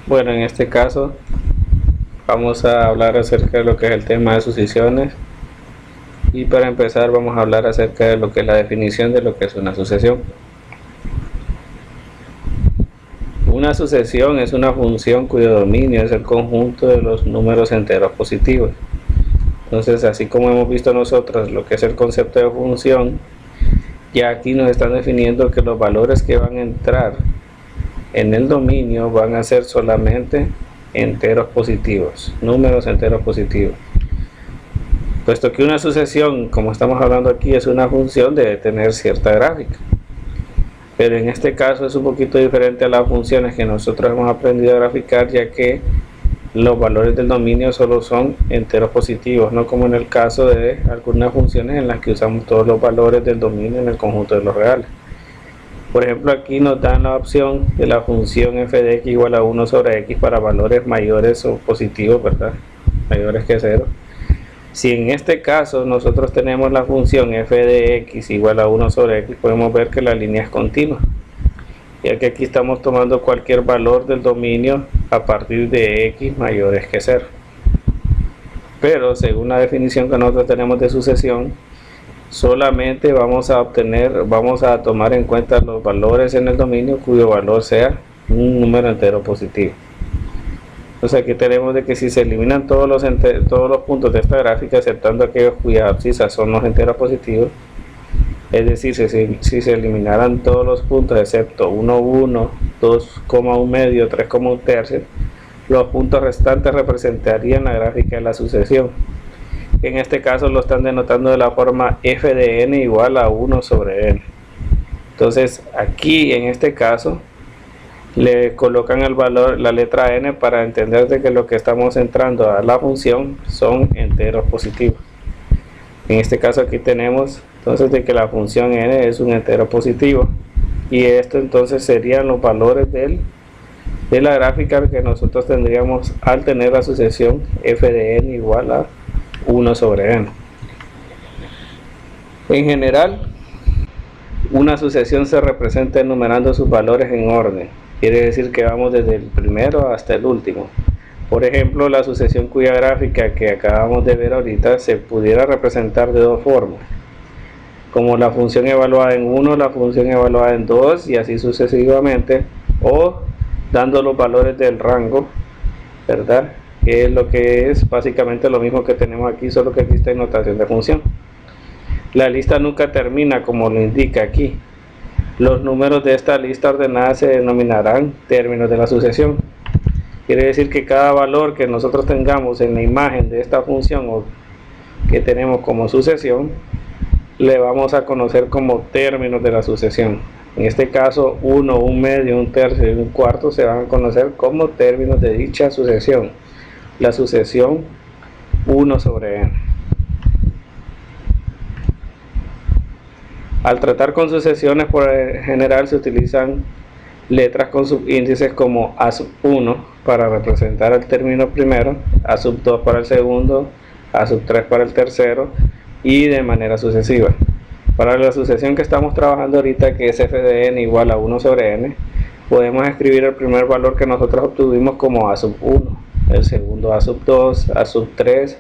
Bueno, en este caso vamos a hablar acerca de lo que es el tema de sucesiones, y para empezar vamos a hablar acerca de lo que es la definición de lo que es una sucesión. Una sucesión es una función cuyo dominio es el conjunto de los números enteros positivos. Entonces, así como hemos visto nosotros lo que es el concepto de función, ya aquí nos están definiendo que los valores que van a entrar en el dominio van a ser solamente enteros positivos, números enteros positivos. Puesto que una sucesión, como estamos hablando aquí, es una función, debe tener cierta gráfica. Pero en este caso es un poquito diferente a las funciones que nosotros hemos aprendido a graficar, ya que los valores del dominio solo son enteros positivos, no como en el caso de algunas funciones en las que usamos todos los valores del dominio en el conjunto de los reales. Por ejemplo, aquí nos dan la opción de la función f de x igual a 1 sobre x para valores mayores o positivos, ¿verdad? Mayores que 0. Si en este caso nosotros tenemos la función f de x igual a 1 sobre x, podemos ver que la línea es continua, ya que aquí estamos tomando cualquier valor del dominio a partir de x mayores que 0. Pero según la definición que nosotros tenemos de sucesión, solamente vamos a tomar en cuenta los valores en el dominio cuyo valor sea un número entero positivo. Entonces aquí tenemos de que si se eliminan todos los puntos de esta gráfica, exceptando aquellos cuyas abscisas son los enteros positivos, es decir, si se eliminaran todos los puntos excepto 1, 1, 2, 1 medio, 3, 1 tercio, los puntos restantes representarían la gráfica de la sucesión. En este caso lo están denotando de la forma f de n igual a 1 sobre n. Entonces aquí en este caso le colocan el valor, la letra n, para entender de que lo que estamos entrando a la función son enteros positivos. En este caso aquí tenemos entonces de que la función n es un entero positivo, y esto entonces serían los valores de la gráfica que nosotros tendríamos al tener la sucesión f de n igual a 1 sobre n. En general, una sucesión se representa enumerando sus valores en orden. Quiere decir que vamos desde el primero hasta el último. Por ejemplo, la sucesión cuya gráfica que acabamos de ver ahorita se pudiera representar de dos formas, como la función evaluada en 1, la función evaluada en 2 y así sucesivamente, o dando los valores del rango, ¿verdad? Que es lo que es básicamente lo mismo que tenemos aquí, solo que aquí está en notación de función. La lista nunca termina, como lo indica aquí. Los números de esta lista ordenada se denominarán términos de la sucesión. Quiere decir que cada valor que nosotros tengamos en la imagen de esta función o que tenemos como sucesión, le vamos a conocer como términos de la sucesión. En este caso, 1, 1 medio, 1 tercio y 1 cuarto se van a conocer como términos de dicha sucesión. La sucesión 1 sobre n. Al tratar con sucesiones, por general se utilizan letras con subíndices como a sub 1 para representar el término primero, a sub 2 para el segundo, a sub 3 para el tercero, y de manera sucesiva. Para la sucesión que estamos trabajando ahorita, que es f de n igual a 1 sobre n, podemos escribir el primer valor que nosotros obtuvimos como a sub 1, el segundo a sub 2, a sub 3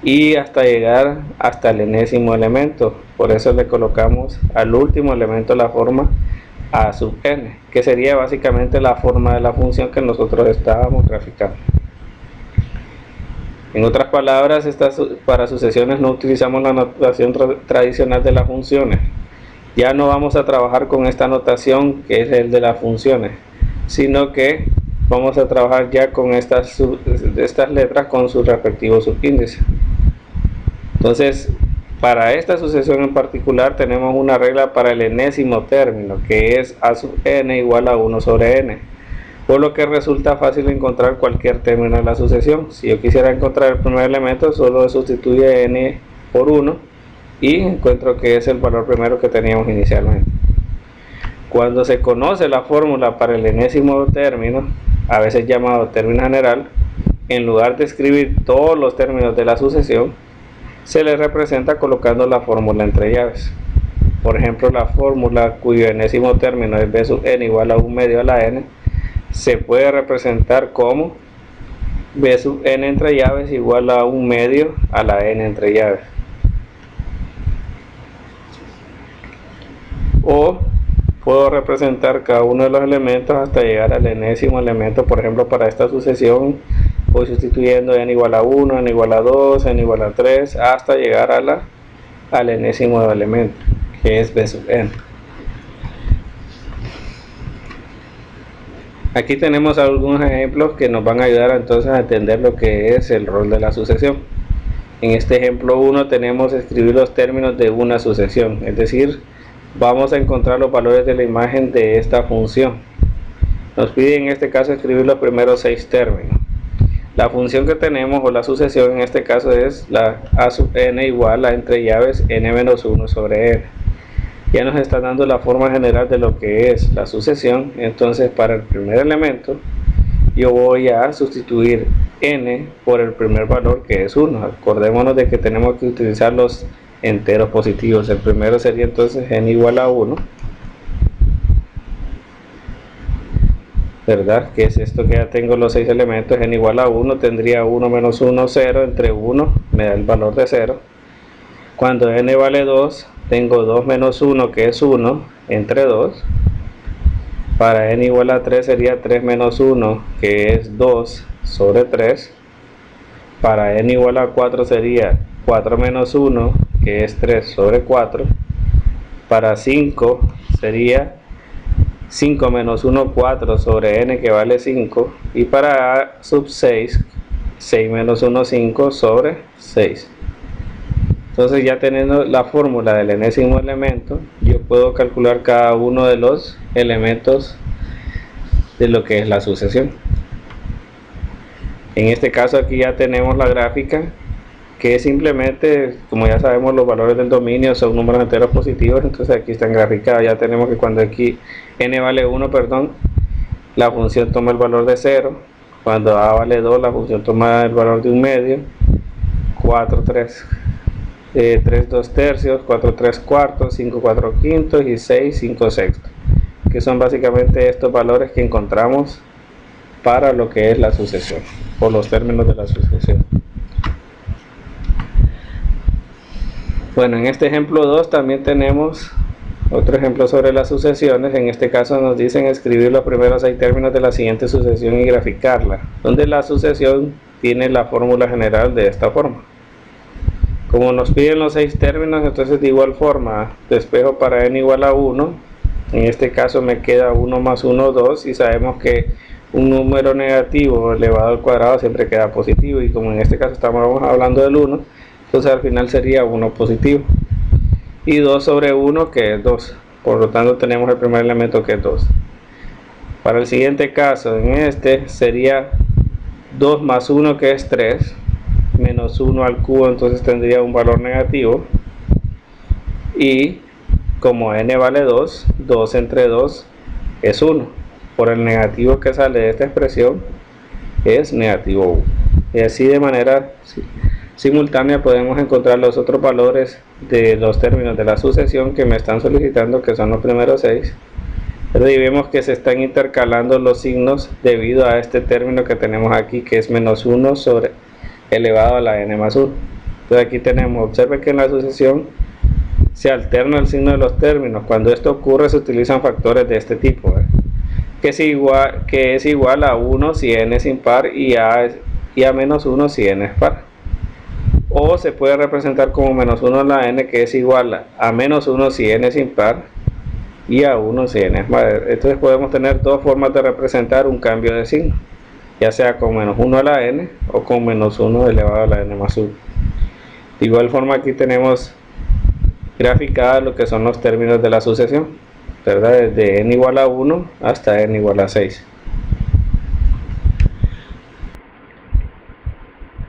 y hasta llegar hasta el enésimo elemento. Por eso le colocamos al último elemento la forma a sub n, que sería básicamente la forma de la función que nosotros estábamos graficando. En otras palabras, para sucesiones no utilizamos la notación tradicional de las funciones. Ya no vamos a trabajar con esta notación que es el de las funciones, sino que vamos a trabajar ya con estas letras con sus respectivos subíndices. Entonces, para esta sucesión en particular tenemos una regla para el enésimo término, que es a sub n igual a 1 sobre n, por lo que resulta fácil encontrar cualquier término de la sucesión. Si yo quisiera encontrar el primer elemento, solo sustituye n por 1 y encuentro que es el valor primero que teníamos inicialmente. Cuando se conoce la fórmula para el enésimo término, a veces llamado término general, en lugar de escribir todos los términos de la sucesión, se le representa colocando la fórmula entre llaves. Por ejemplo, la fórmula cuyo enésimo término es b sub n igual a 1 medio a la n se puede representar como b sub n entre llaves igual a 1/2 a la n entre llaves. O puedo representar cada uno de los elementos hasta llegar al enésimo elemento. Por ejemplo, para esta sucesión voy sustituyendo n igual a 1, n igual a 2, n igual a 3, hasta llegar al enésimo elemento, que es b sub n. Aquí tenemos algunos ejemplos que nos van a ayudar entonces a entender lo que es el rol de la sucesión. En este ejemplo 1 tenemos escribir los términos de una sucesión, es decir, vamos a encontrar los valores de la imagen de esta función. Nos pide en este caso escribir los primeros 6 términos. La función que tenemos, o la sucesión en este caso, es la a sub n igual a entre llaves n menos 1 sobre n. Ya nos está dando la forma general de lo que es la sucesión. Entonces, para el primer elemento yo voy a sustituir n por el primer valor, que es 1. Acordémonos de que tenemos que utilizar los enteros positivos. El primero sería entonces n igual a 1, ¿verdad? Que es esto que ya tengo los 6 elementos. N igual a 1 tendría 1 menos 1, 0, entre 1 me da el valor de 0. Cuando n vale 2, tengo 2 menos 1, que es 1, entre 2. Para n igual a 3 sería 3 menos 1, que es 2 sobre 3. Para n igual a 4 sería 4 menos 1, que es 3 sobre 4. Para 5 sería 5 menos 1, 4 sobre n, que vale 5. Y para a sub 6, 6 menos 1, 5 sobre 6. Entonces, ya teniendo la fórmula del enésimo elemento, yo puedo calcular cada uno de los elementos de lo que es la sucesión. En este caso aquí ya tenemos la gráfica, que simplemente, como ya sabemos, los valores del dominio son números enteros positivos. Entonces aquí están graficados. Ya tenemos que cuando aquí n vale 1, la función toma el valor de 0. Cuando a vale 2, la función toma el valor de 1/2. 4, 3, 3, 2 tercios, 4, 3 cuartos, 5, 4 quintos y 6, 5 sextos, que son básicamente estos valores que encontramos para lo que es la sucesión, o los términos de la sucesión. Bueno, en este ejemplo 2 también tenemos otro ejemplo sobre las sucesiones. En este caso nos dicen escribir los primeros 6 términos de la siguiente sucesión y graficarla, donde la sucesión tiene la fórmula general de esta forma. Como nos piden los 6 términos, entonces de igual forma despejo para n igual a 1. En este caso me queda 1 más 1, 2, y sabemos que un número negativo elevado al cuadrado siempre queda positivo, y como en este caso estamos hablando del 1, entonces al final sería 1 positivo. Y 2 sobre 1, que es 2. Por lo tanto tenemos el primer elemento, que es 2. Para el siguiente caso, en este sería 2 más 1, que es 3. Menos 1 al cubo, entonces tendría un valor negativo. Y como n vale 2, 2 entre 2 es 1. Por el negativo que sale de esta expresión es negativo 1. Y así de manera simultánea podemos encontrar los otros valores de los términos de la sucesión que me están solicitando, que son los primeros 6. Pero ahí vemos que se están intercalando los signos debido a este término que tenemos aquí, que es menos 1 sobre elevado a la n más 1. Entonces aquí tenemos, observen que en la sucesión se alterna el signo de los términos. Cuando esto ocurre se utilizan factores de este tipo, que es igual a 1 si n es impar y a menos 1 si n es par. O se puede representar como menos 1 a la n, que es igual a menos 1 si n es impar y a 1 si n es par. Entonces podemos tener dos formas de representar un cambio de signo, ya sea con menos 1 a la n o con menos 1 elevado a la n más 1. De igual forma aquí tenemos graficadas lo que son los términos de la sucesión, ¿verdad? Desde n igual a 1 hasta n igual a 6.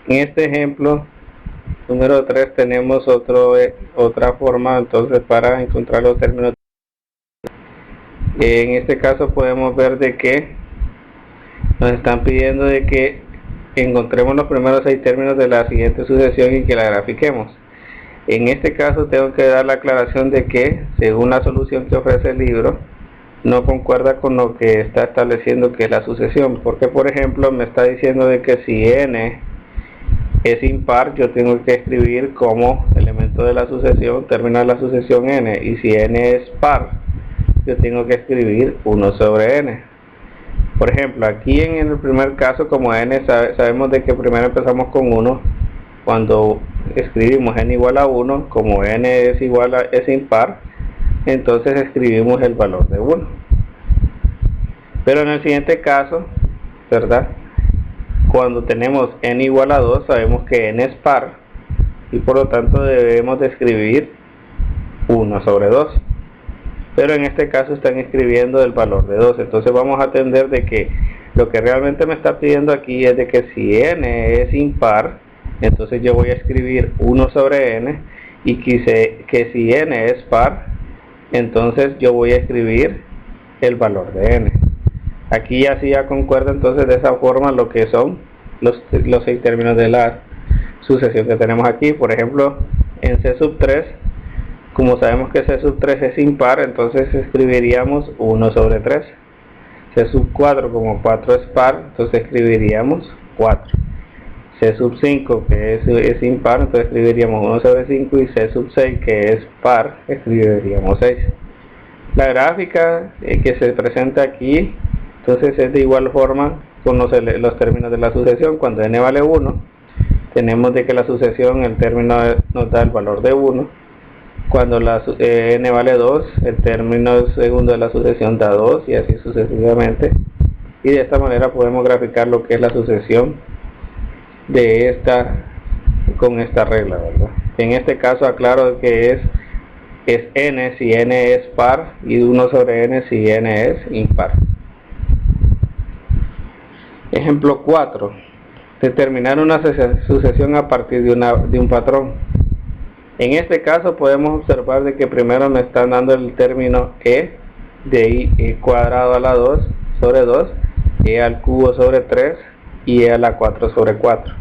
En este ejemplo número 3 tenemos otra forma entonces para encontrar los términos. En este caso podemos ver de que nos están pidiendo de que encontremos los primeros 6 términos de la siguiente sucesión y que la grafiquemos. En este caso tengo que dar la aclaración de que, según la solución que ofrece el libro, no concuerda con lo que está estableciendo que es la sucesión, porque por ejemplo me está diciendo de que si n es impar, yo tengo que escribir como elemento de la sucesión, término de la sucesión n, y si n es par, yo tengo que escribir 1 sobre n. Por ejemplo, aquí en el primer caso, como n sabemos de que primero empezamos con 1, cuando escribimos n igual a 1, como n es impar, entonces escribimos el valor de 1. Pero en el siguiente caso, ¿verdad? Cuando tenemos n igual a 2, sabemos que n es par y por lo tanto debemos de escribir 1 sobre 2. Pero en este caso están escribiendo el valor de 2. Entonces vamos a atender de que lo que realmente me está pidiendo aquí es de que si n es impar, entonces yo voy a escribir 1 sobre n, y que si n es par, entonces yo voy a escribir el valor de n. Aquí ya concuerda entonces de esa forma lo que son los 6 términos de la sucesión que tenemos aquí. Por ejemplo, en C sub 3, como sabemos que C sub 3 es impar, entonces escribiríamos 1 sobre 3. C sub 4, como 4 es par, entonces escribiríamos 4. C sub 5, que es impar, entonces escribiríamos 1 sobre 5, y C sub 6, que es par, escribiríamos 6. La gráfica que se presenta aquí, entonces es de igual forma con los términos de la sucesión. Cuando n vale 1, tenemos de que la sucesión, el término nos da el valor de 1. Cuando n vale 2, el término segundo de la sucesión da 2, y así sucesivamente. Y de esta manera podemos graficar lo que es la sucesión de con esta regla, ¿verdad? En este caso aclaro que es n si n es par, y 1 sobre n si n es impar. Ejemplo 4. Determinar una sucesión a partir de un patrón. En este caso podemos observar de que primero me están dando el término e, de i cuadrado a la 2 sobre 2, e al cubo sobre 3 y e a la 4 sobre 4.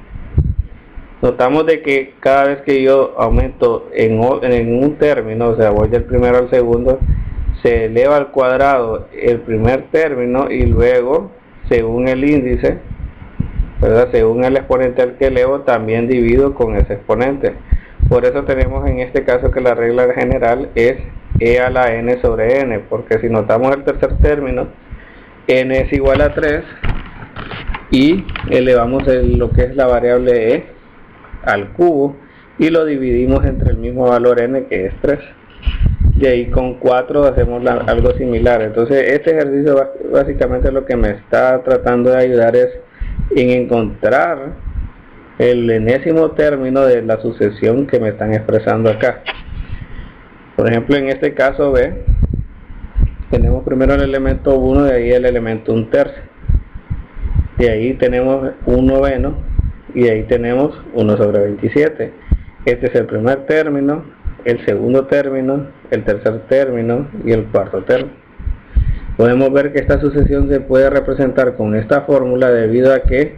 Notamos de que cada vez que yo aumento en un término, o sea, voy del primero al segundo, se eleva al cuadrado el primer término, y luego, según el índice, ¿verdad?, según el exponente al que elevo, también divido con ese exponente. Por eso tenemos en este caso que la regla general es e a la n sobre n, porque si notamos el tercer término, n es igual a 3, y elevamos lo que es la variable e al cubo, y lo dividimos entre el mismo valor n, que es 3. Y ahí con 4 hacemos algo similar. Entonces este ejercicio básicamente lo que me está tratando de ayudar es en encontrar el enésimo término de la sucesión que me están expresando acá. Por ejemplo, en este caso B, tenemos primero el elemento 1, de ahí el elemento 1/3, de ahí tenemos 1 noveno, y de ahí tenemos 1 sobre 27. Este es el primer término, el segundo término, el tercer término y el cuarto término. Podemos ver que esta sucesión se puede representar con esta fórmula, debido a que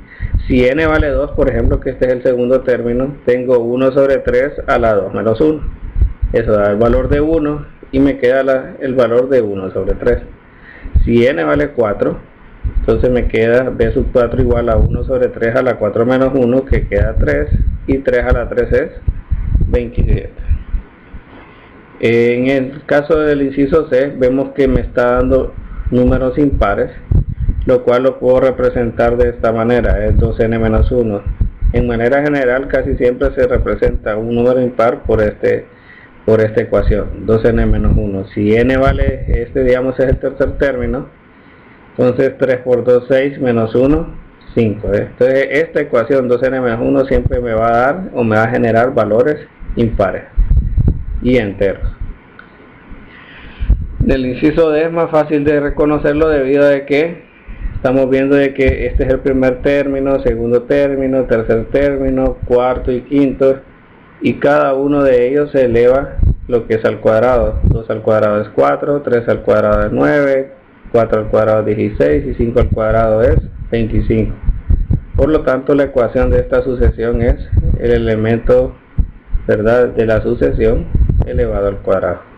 si n vale 2, por ejemplo, que este es el segundo término, tengo 1 sobre 3 a la 2 menos 1. Eso da el valor de 1, y me queda el valor de 1 sobre 3. Si n vale 4, entonces me queda b sub 4 igual a 1 sobre 3 a la 4 menos 1, que queda 3, y 3 a la 3 es 27. En el caso del inciso C, vemos que me está dando números impares, lo cual lo puedo representar de esta manera, es 2n menos 1. En manera general casi siempre se representa un número impar por esta ecuación, 2n menos 1. Si n vale, digamos es el tercer término, entonces 3 por 2, 6, menos 1, 5. Entonces esta ecuación 2n menos 1 siempre me va a dar, o me va a generar valores impares y enteros. Del inciso D es más fácil de reconocerlo, debido a que estamos viendo de que este es el primer término, segundo término, tercer término, cuarto y quinto, y cada uno de ellos se eleva lo que es al cuadrado. 2 al cuadrado es 4, 3 al cuadrado es 9, 4 al cuadrado es 16, y 5 al cuadrado es 25. Por lo tanto, la ecuación de esta sucesión es el elemento, ¿verdad?, de la sucesión elevado al cuadrado.